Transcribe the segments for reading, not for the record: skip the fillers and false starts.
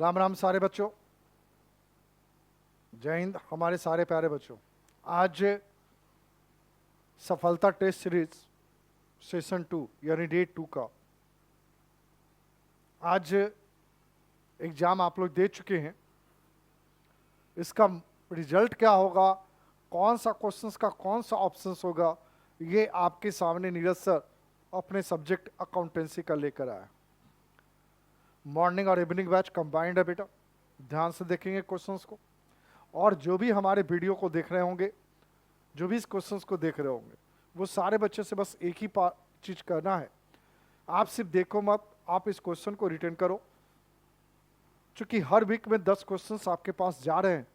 राम राम सारे बच्चों, जय हिंद हमारे सारे प्यारे बच्चों। आज सफलता टेस्ट सीरीज सेशन 2 यानी डे 2 का आज एग्जाम आप लोग दे चुके हैं। इसका रिजल्ट क्या होगा, कौन सा क्वेश्चंस का कौन सा ऑप्शंस होगा, ये आपके सामने नीरज सर अपने सब्जेक्ट अकाउंटेंसी का लेकर आया। मॉर्निंग और इवनिंग बैच कंबाइंड है बेटा, ध्यान से देखेंगे क्वेश्चंस को। और जो भी हमारे वीडियो को देख रहे होंगे, जो भी इस क्वेश्चंस को देख रहे होंगे, वो सारे बच्चे से बस एक ही चीज करना है, आप सिर्फ देखो मत, आप इस क्वेश्चन को रिटर्न करो। चूंकि हर वीक में 10 क्वेश्चंस आपके पास जा रहे हैं,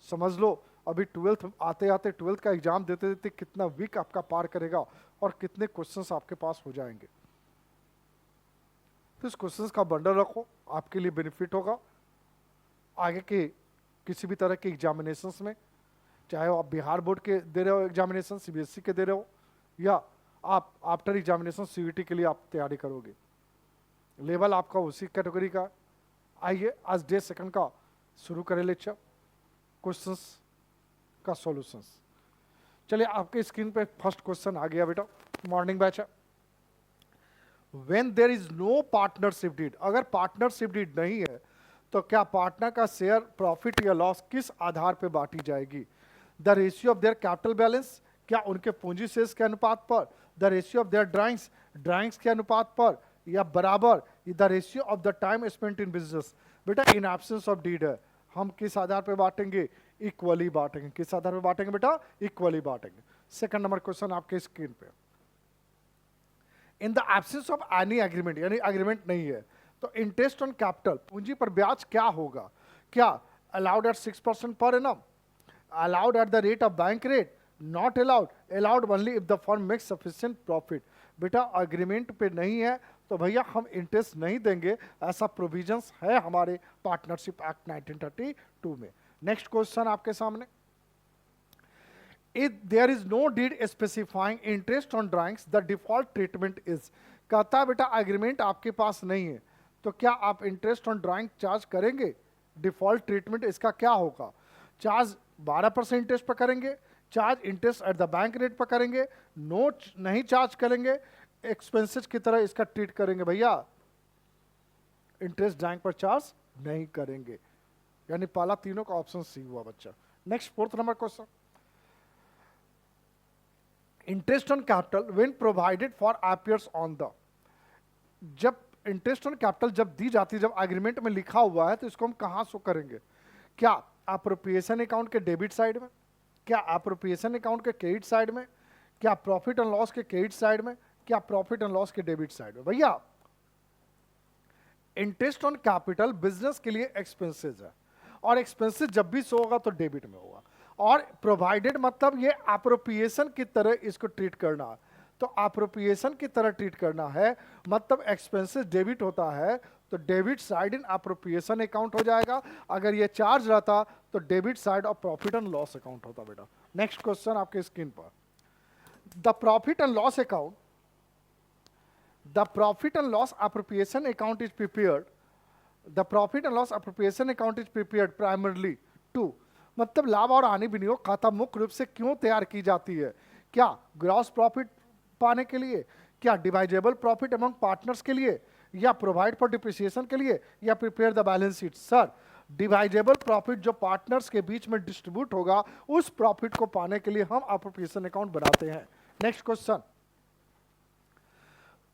समझ लो अभी 12th आते आते 12th का एग्जाम देते देते कितना वीक आपका पार करेगा और कितने क्वेश्चंस आपके पास हो जाएंगे। तो इस क्वेश्चंस का बंडल रखो, आपके लिए बेनिफिट होगा आगे के किसी भी तरह के एग्जामिनेशंस में, चाहे आप बिहार बोर्ड के दे रहे हो एग्जामिनेशन, सीबीएसई के दे रहे हो, या आप आफ्टर एग्जामिनेशन सीयूईटी के लिए आप तैयारी करोगे, लेवल आपका उसी कैटेगरी का। आइए आज डे सेकंड का शुरू करें लेक्चर, क्वेश्चंस का सॉल्यूशंस। चलिए आपके स्क्रीन पे फर्स्ट क्वेश्चन आ गया बेटा, मॉर्निंग बैच है। When there is no partnership deed, अगर पार्टनरशिप डीड नहीं है तो क्या पार्टनर का शेयर प्रॉफिट या लॉस किस आधार पर बांटी जाएगी? The ratio of their capital balance, क्या उनके पूंजी शेष के अनुपात पर? The ratio of their drawings के अनुपात पर, या बराबर the ratio of the time spent in business? बेटा इन एब्सेंस ऑफ डीड है, हम किस आधार पर बांटेंगे? इक्वली बांटेंगे। किस आधार पर बांटेंगे बेटा? इक्वली बांटेंगे। सेकंड नंबर क्वेश्चन आपके स्क्रीन पे, इन the absence of any agreement, यानी एग्रीमेंट नहीं है तो इंटरेस्ट ऑन कैपिटल, पूंजी पर ब्याज क्या होगा? क्या allowed at 6% per annum, allowed at the rate of bank rate, not allowed only if the firm makes sufficient profit? बेटा अग्रीमेंट पे नहीं है तो भैया हम इंटरेस्ट नहीं देंगे, ऐसा प्रोविजंस है हमारे पार्टनरशिप एक्ट 1932 में। नेक्स्ट क्वेश्चन आपके सामने, if there is no deed specifying interest on drawings, the default treatment is, कहता है बेटा अग्रीमेंट आपके पास नहीं है तो क्या आप इंटरेस्ट ऑन ड्राइंग चार्ज करेंगे? डिफॉल्ट ट्रीटमेंट इसका क्या होगा? चार्ज 12% इंटरेस्ट पर करेंगे, charge interest at the bank rate पर करेंगे, नोट नहीं चार्ज करेंगे, एक्सपेंसेस की तरह इसका ट्रीट करेंगे भैया, इंटरेस्ट ड्राइंग पर चार्ज नहीं करेंगे। यानी पहला तीनों का ऑप्शन सी हुआ बच्चा। Next fourth number question, interest on capital when provided for appears on the, जब इंटरेस्ट ऑन कैपिटल जब दी जाती है, जब एग्रीमेंट में लिखा हुआ है तो इसको हम कहां शो करेंगे? क्या अप्रोप्रिएशन अकाउंट के डेबिट साइड में, क्या अप्रोप्रिएशन अकाउंट के क्रेडिट साइड में, क्या प्रॉफिट एंड लॉस के क्रेडिट साइड में, क्या प्रॉफिट एंड लॉस के डेबिट साइड में? भैया इंटरेस्ट ऑन कैपिटल बिजनेस के लिए एक्सपेंसेस है और एक्सपेंसेस जब भी शो होगा तो डेबिट में होगा, और प्रोवाइडेड मतलब ये अप्रोप्रिएशन की तरह इसको ट्रीट करना है। तो अप्रोप्रिएशन की तरह ट्रीट करना है मतलब एक्सपेंसेस डेबिट होता है तो debit side in appropriation account हो जाएगा, अगर ये चार्ज रहता तो debit side of profit and loss account होता बेटा। नेक्स्ट क्वेश्चन आपके स्क्रीन पर, the profit and loss account, the profit and loss appropriation account is prepared, the profit and loss appropriation account is prepared primarily to, मतलब लाभ और हानि विनियोग खाता मुख्य रूप से क्यों तैयार की जाती है? क्या ग्रॉस प्रॉफिट पाने के लिए, क्या डिवाइजेबल प्रॉफिट अमंग पार्टनर्स के लिए, या प्रोवाइड फॉर डिप्रिसिएशन के लिए, या prepare the balance sheet? Sir divisible profit जो पार्टनर्स के बीच में डिस्ट्रीब्यूट होगा उस प्रॉफिट को पाने के लिए हम अप्रोप्रिएशन अकाउंट बनाते हैं। Next question,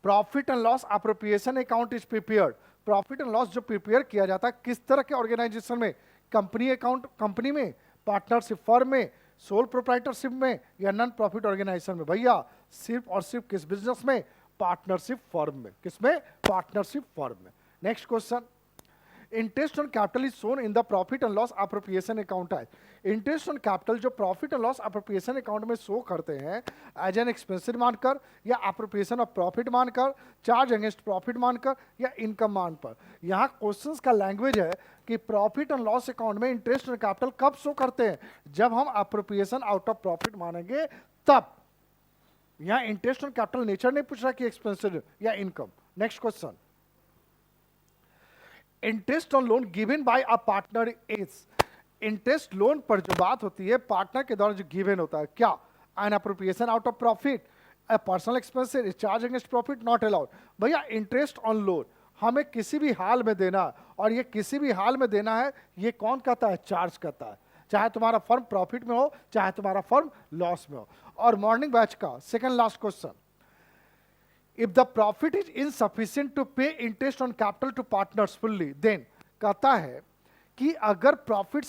profit and loss appropriation account is prepared, profit and loss जो प्रिपेयर किया जाता है किस तरह के ऑर्गेनाइजेशन में? कंपनी अकाउंट, कंपनी में, पार्टनरशिप फर्म में, सोल प्रोप्राइटरशिप में, या नॉन प्रॉफिट ऑर्गेनाइजेशन में? भैया सिर्फ और सिर्फ किस बिजनेस में? पार्टनरशिप फर्म में। किसमें? पार्टनरशिप फर्म में। Next question, interest on capital is shown in the profit and loss appropriation account है, इंटरेस्ट ऑन कैपिटल जो profit and loss appropriation account में शो करते हैं एज एन एक्सपेंसिव मानकर, या अप्रोप्रिएशन ऑफ प्रॉफिट मानकर, charge against profit मानकर, या इनकम मान पर? यहाँ क्वेश्चंस का लैंग्वेज है कि प्रॉफिट एंड लॉस अकाउंट में इंटरेस्ट ऑन कैपिटल कब शो करते हैं? जब हम अप्रोप्रिएशन आउट ऑफ प्रॉफिट मानेंगे तब। यहाँ इंटरेस्ट ऑन कैपिटल नेचर नहीं पूछ रहा कि एक्सपेंसिव या income. Next question, interest on loan given by a partner is, interest loan पर जो बात होती है पार्टनर के द्वारा जो गिवन होता है, क्या? An appropriation out of profit, a personal expense is charge against profit not allowed। भैया इंटरेस्ट ऑन लोन हमें किसी भी हाल में देना है, और ये किसी भी हाल में देना है, ये कौन कहता है? चार्ज करता है, चाहे तुम्हारा फर्म प्रॉफिट में हो चाहे तुम्हारा फर्म लॉस में हो। और मॉर्निंग बैच का second last question, if the profit is insufficient to pay interest on capital to partners fully, then कहता है कि अगर प्रॉफिट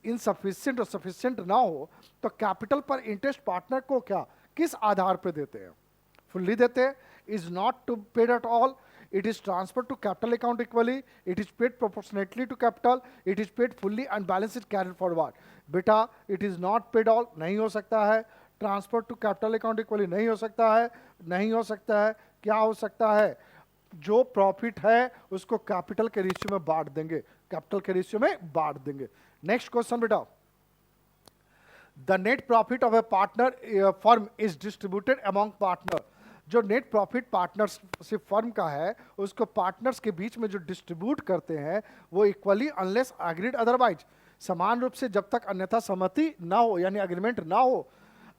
इनसफिशिएंट और सफिशिएंट ना हो तो कैपिटल पर इंटरेस्ट पार्टनर को क्या, किस आधार पे देते हैं? फुल्ली देते हैं, is not to paid at all, it is transfer to capital account equally, it is paid proportionately to capital, it is paid fully and balance is carried forward. बेटा it is not paid all नहीं हो सकता है, transfer to capital account equally नहीं हो सकता है, नहीं हो सकता है, क्या हो सकता है? जो प्रॉफिट है उसको कैपिटल के रेशियो में बांट देंगे, कैपिटल के रेशियो में बांट देंगे। नेक्स्ट क्वेश्चन बेटा, the net profit of A partner firm is distributed among partner, जो नेट प्रॉफिट पार्टनरशिप फर्म का है उसको पार्टनर्स के बीच में जो डिस्ट्रीब्यूट करते हैं वो इक्वली अनलेस एग्रीड अदरवाइज, समान रूप से जब तक अन्यथा सहमति ना हो यानी एग्रीमेंट ना हो।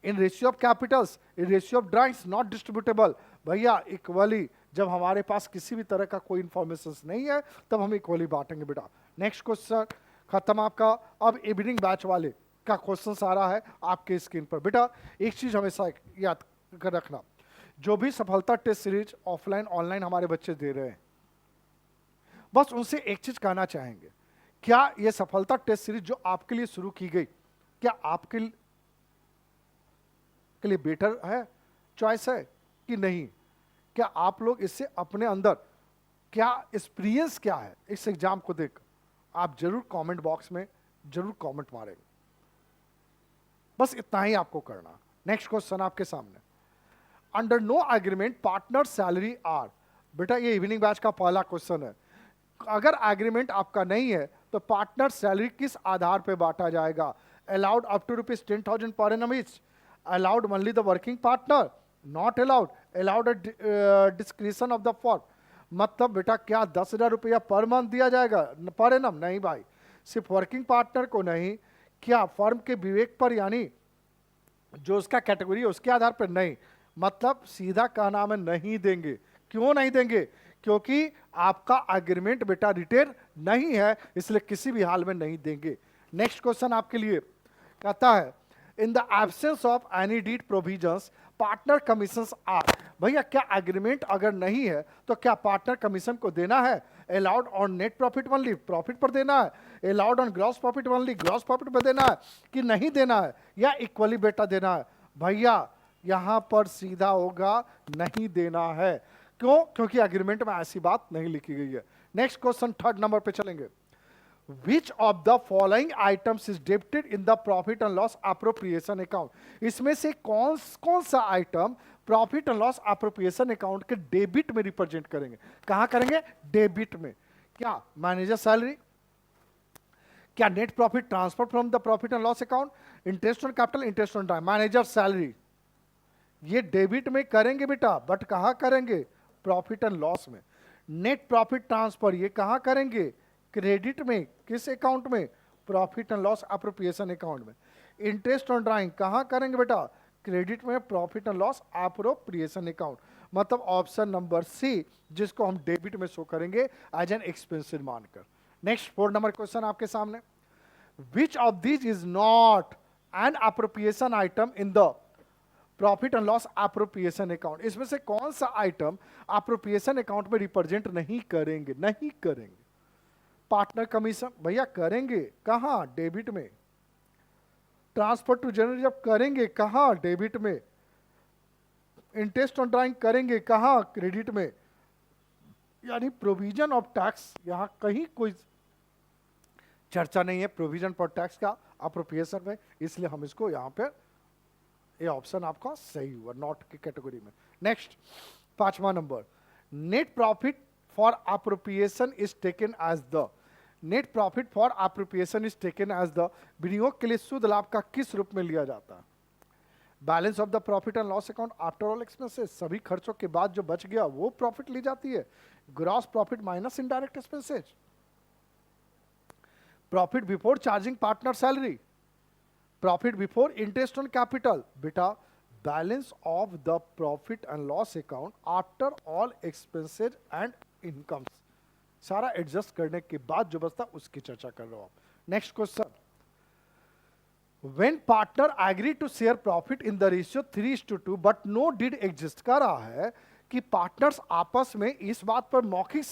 In ratio of Capitals, in ratio of drawings not distributable, भैया इक्वली जब हमारे पास किसी भी तरह का कोई इंफॉर्मेशन नहीं है तब हम इक्वली बांटेंगे बेटा। नेक्स्ट क्वेश्चन खत्म आपका। अब इवनिंग बैच वाले का क्वेश्चन आ रहा है आपके स्क्रीन पर। बेटा एक चीज हमेशा याद कर रखना, जो भी सफलता टेस्ट सीरीज ऑफलाइन ऑनलाइन हमारे बच्चे दे रहे हैं, बस उनसे एक चीज कहना चाहेंगे, क्या ये सफलता टेस्ट सीरीज जो आपके लिए शुरू की गई, क्या आपके लिए बेटर है, चॉइस है कि नहीं? क्या आप लोग इससे अपने अंदर क्या एक्सपीरियंस क्या है इस एग्जाम को देख, आप जरूर कमेंट बॉक्स में जरूर कमेंट मारेंगे। बस इतना ही आपको करना। नेक्स्ट क्वेश्चन आपके सामने, under no agreement partner salary are, बेटा ये इवनिंग बैच का पहला क्वेश्चन है। अगर एग्रीमेंट आपका नहीं है तो पार्टनर सैलरी किस आधार पे बांटा जाएगा? Allowed up to ₹10,000 per annum each, allowed only the working partner, not allowed, allowed discretion of the firm. मतलब बेटा क्या 10,000 रुपया पर मंथ दिया जाएगा पर एनम? नहीं भाई, सिर्फ वर्किंग पार्टनर को नहीं, क्या फर्म के विवेक पर यानी जो उसका कैटेगरी है उसके आधार पर नहीं, मतलब सीधा का नाम है नहीं देंगे। क्यों नहीं देंगे? क्योंकि आपका एग्रीमेंट बेटा रिटेन नहीं है, इसलिए किसी भी हाल में नहीं देंगे। नेक्स्ट क्वेश्चन आपके लिए कहता है, in the absence of any deed provisions partner commissions are, भैया क्या एग्रीमेंट अगर नहीं है तो क्या पार्टनर कमीशन को देना है? Allowed on net profit only, profit पर देना है, allowed on gross profit only, gross profit पर देना है कि नहीं देना है, या इक्वली बेटा देना है? भैया यहां पर सीधा होगा नहीं देना है। क्यों? क्योंकि एग्रीमेंट में ऐसी बात नहीं लिखी गई है। नेक्स्ट क्वेश्चन थर्ड नंबर पे चलेंगे, Which of the following items is debited in the profit and loss appropriation account? इसमें से कौन सा item profit and loss appropriation account के डेबिट में रिप्रेजेंट करेंगे? कहां करेंगे? डेबिट में। क्या मैनेजर सैलरी, क्या net profit transfer from the profit and loss account, interest on capital, interest on drawing, manager salary, ये डेबिट में करेंगे बेटा, बट कहां करेंगे? प्रॉफिट एंड लॉस में। नेट प्रॉफिट ट्रांसफर ये कहां करेंगे? क्रेडिट में। किस अकाउंट में? Profit and loss appropriation account में। इंटरेस्ट ऑन ड्राइंग कहां करेंगे बेटा? क्रेडिट में, profit and loss appropriation account. मतलब ऑप्शन नंबर सी, जिसको हम डेबिट में शो करेंगे एज एन एक्सपेंसिव मानकर। नेक्स्ट 4 नंबर क्वेश्चन आपके सामने, which of this is not an appropriation item in the profit and loss appropriation account? इसमें से कौन सा आइटम एप्रोप्रिएशन अकाउंट में रिप्रेजेंट नहीं करेंगे? नहीं करेंगे। पार्टनर कमीशन भैया करेंगे, कहां? डेबिट में। ट्रांसफर टू जनरल जब करेंगे, कहां? डेबिट में। इंटरेस्ट ऑन ड्राइंग करेंगे, कहां? क्रेडिट में। यानी प्रोविजन ऑफ टैक्स यहां कहीं कोई चर्चा नहीं है प्रोविजन फॉर टैक्स का अप्रोप्रिएशन में, इसलिए हम इसको यहां पर, ये ऑप्शन आपका सही हुआ, नॉट की कैटेगरी में। नेक्स्ट 5वां number, net profit for appropriation is taken as the, net profit for appropriation is taken as the, विनियोग के लिए शुद्ध लाभ का किस रूप में लिया जाता है? Balance of the profit and loss account after all expenses, सभी खर्चों के बाद जो बच गया वो प्रॉफिट ली जाती है, gross profit minus indirect expenses, profit before charging partner salary, profit before interest on capital, बेटा balance of the profit and loss account after all expenses and incomes, सारा एडजस्ट करने के बाद जो बचता उसकी चर्चा कर रहा हूं। Next question, when partner agree to share profit in the ratio 3:2 but no did exist, कह रहा है कि पार्टनर्स आपस में इस बात पर मौखिक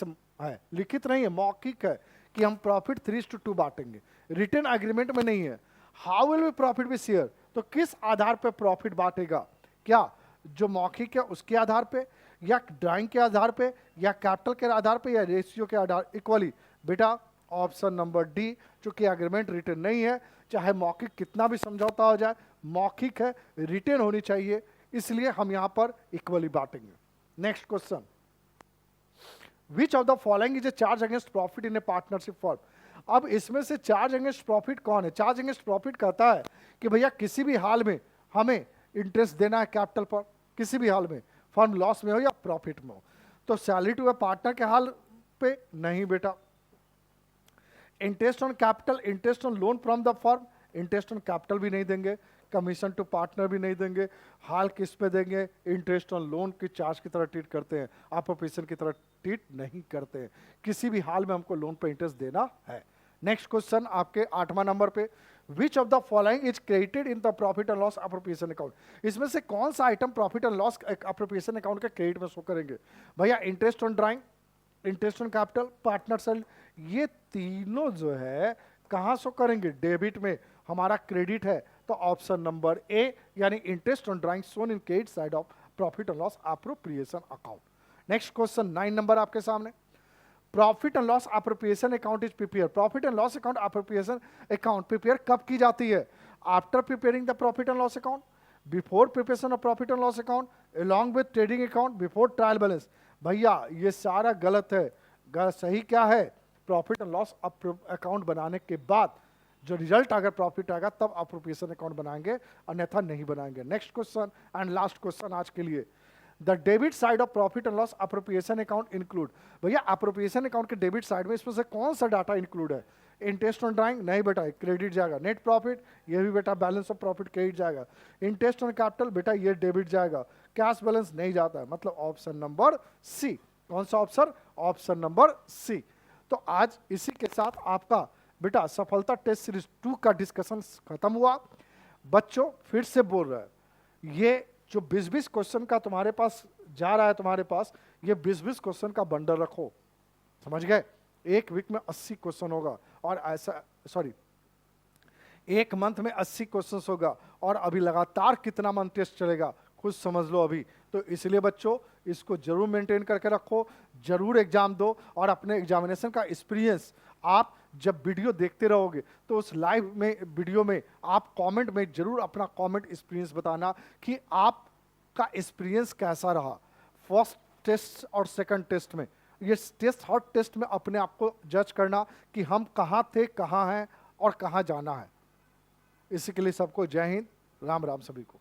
है, लिखित नहीं है, मौखिक है कि हम प्रॉफिट 3:2 बांटेंगे, रिटर्न एग्रीमेंट में नहीं है। How will be profit be share, तो किस आधार पर प्रॉफिट बांटेगा, क्या जो मौखिक है उसके आधार पे, या ड्राइंग के आधार पे, या कैपिटल के आधार पे, या रेशियो के आधार इक्वली, बेटा ऑप्शन नंबर डी, चूंकि एग्रीमेंट रिटर्न नहीं है, चाहे मौखिक कितना भी समझौता हो जाए, मौखिक है, रिटर्न होनी चाहिए, इसलिए हम यहां पर इक्वली बांटेंगे। Next question, which of the following is a charge against profit in A partnership form, अब इसमें से चार्ज अगेंस्ट प्रॉफिट कौन है? चार्ज अगेंस्ट प्रॉफिट कहता है कि भैया किसी भी हाल में हमें इंटरेस्ट देना है कैपिटल पर, किसी भी हाल में, फर्म लॉस में हो या प्रॉफिट में हो। तो सैलरी टू ए पार्टनर के हाल पे नहीं बेटा, interest on capital, interest on loan from the firm, interest on capital भी नहीं देंगे, कमीशन टू पार्टनर भी नहीं देंगे, हाल किस पे देंगे? इंटरेस्ट ऑन लोन की चार्ज की तरह ट्रीट करते हैं, अप्रोप्रिएशन की तरह ट्रीट नहीं करते हैं, किसी भी हाल में हमको लोन पे इंटरेस्ट देना है। नेक्स्ट क्वेश्चन आपके 8वां नंबर पे, which of the following is credited in the profit and loss appropriation account, इसमें से कौन सा item profit and loss appropriation account के क्रेडिट में शो करेंगे? भैया interest on drawing, interest on capital, partner sale, ये तीनों जो है कहां शो करेंगे? डेबिट में हमारा क्रेडिट है, तो ऑप्शन नंबर ए यानी interest on drawing shown in credit side of profit and loss appropriation account. Next question 9 number आपके सामने, profit and loss appropriation account is prepare, profit and loss account appropriation account prepare कब की जाती है? After preparing the profit and loss account, before preparation of profit and loss account, along with trading account, before trial balance. भैया ये सारा गलत है, सही क्या है? प्रॉफिट एंड लॉस अकाउंट बनाने के बाद जो रिजल्ट अगर प्रॉफिट आएगा तब अप्रोप्रिएशन अकाउंट बनाएंगे, अन्यथा नहीं बनाएंगे। Next question and last question आज के लिए, the debit side of profit and loss appropriation account include, भैया अप्रोप्रिएशन अकाउंट के डेबिट साइड में इसमें से कौन सा डाटा इंक्लूड है? इंटरेस्ट ऑन ड्राइंग नहीं बेटा, क्रेडिट जाएगा। नेट प्रॉफिट, ये भी बेटा बैलेंस ऑफ प्रॉफिट क्रेडिट जाएगा। इंटरेस्ट ऑन कैपिटल, बेटा ये डेबिट जाएगा। कैश बैलेंस नहीं जाता है, मतलब ऑप्शन नंबर सी। कौन सा ऑप्शन? Option number C. तो आज इसी के साथ आपका बेटा सफलता टेस्ट सीरीज 2 का डिस्कशन खत्म हुआ। बच्चों फिर से बोल रहा है, ये जो 20-20 क्वेश्चन का तुम्हारे पास जा रहा है, तुम्हारे पास ये 20-20 क्वेश्चन का बंडल रखो, समझ गए? एक वीक में 80 क्वेश्चन होगा, और ऐसा एक मंथ में 80 क्वेश्चन होगा, और अभी लगातार कितना मंथ टेस्ट चलेगा खुद समझ लो अभी। तो इसलिए बच्चों इसको जरूर मेंटेन करके रखो, जरूर एग्जाम दो, और अपने एग्जामिनेशन का एक्सपीरियंस आप जब वीडियो देखते रहोगे तो उस लाइव में वीडियो में आप कमेंट में जरूर अपना कमेंट एक्सपीरियंस बताना कि आपका एक्सपीरियंस कैसा रहा फर्स्ट टेस्ट और सेकंड टेस्ट में। ये टेस्ट हर टेस्ट में अपने आप को जज करना कि हम कहाँ थे, कहाँ हैं और कहाँ जाना है। इसी के लिए सबको जय हिंद, राम राम सभी को।